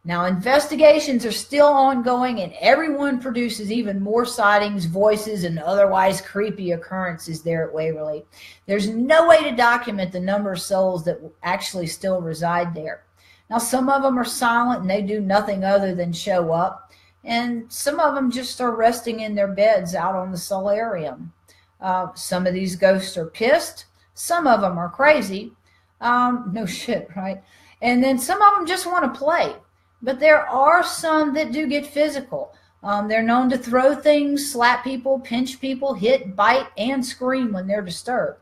Now, investigations are still ongoing, and everyone produces even more sightings, voices, and otherwise creepy occurrences there at Waverly. There's no way to document the number of souls that actually still reside there. Now, some of them are silent and they do nothing other than show up. And some of them just are resting in their beds out on the solarium. Some of these ghosts are pissed. Some of them are crazy. No shit, right? And then some of them just want to play. But there are some that do get physical. They're known to throw things, slap people, pinch people, hit, bite, and scream when they're disturbed.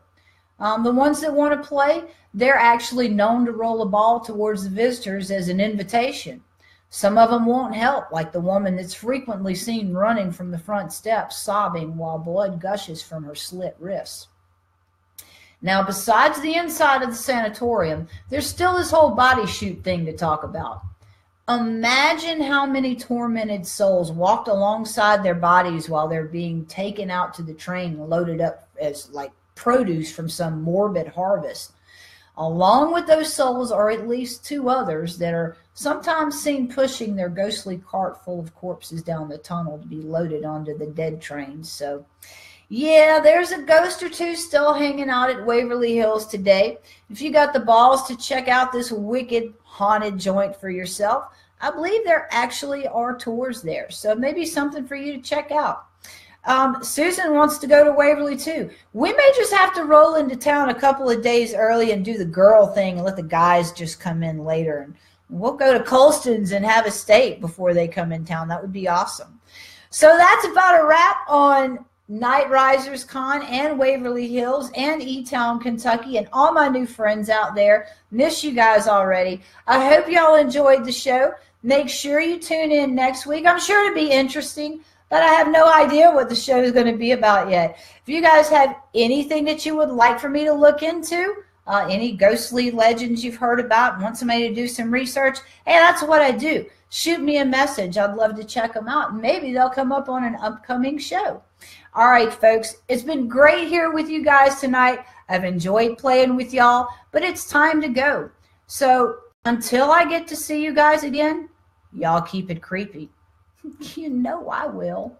The ones that want to play, they're actually known to roll a ball towards the visitors as an invitation. Some of them won't help, like the woman that's frequently seen running from the front steps, sobbing while blood gushes from her slit wrists. Now, besides the inside of the sanatorium, there's still this whole body shoot thing to talk about. Imagine how many tormented souls walked alongside their bodies while they're being taken out to the train and loaded up as like produce from some morbid harvest. Along with those souls are at least 2 others that are sometimes seen pushing their ghostly cart full of corpses down the tunnel to be loaded onto the dead trains. So, Yeah, there's a ghost or two still hanging out at Waverly Hills today. If you got the balls to check out this wicked haunted joint for yourself, I believe there actually are tours there. So maybe something for you to check out. Susan wants to go to Waverly too. We may just have to roll into town a couple of days early and do the girl thing and let the guys just come in later. And we'll go to Colston's and have a steak before they come in town. That would be awesome. So that's about a wrap on Night Risers Con and Waverly Hills and E-Town, Kentucky, and all my new friends out there. Miss you guys already. I hope y'all enjoyed the show. Make sure you tune in next week. I'm sure it'll be interesting, but I have no idea what the show is going to be about yet. If you guys have anything that you would like for me to look into, any ghostly legends you've heard about and want somebody to do some research, hey, that's what I do. Shoot me a message. I'd love to check them out. Maybe they'll come up on an upcoming show. All right, folks, it's been great here with you guys tonight. I've enjoyed playing with y'all, but it's time to go. So until I get to see you guys again, y'all keep it creepy. You know I will.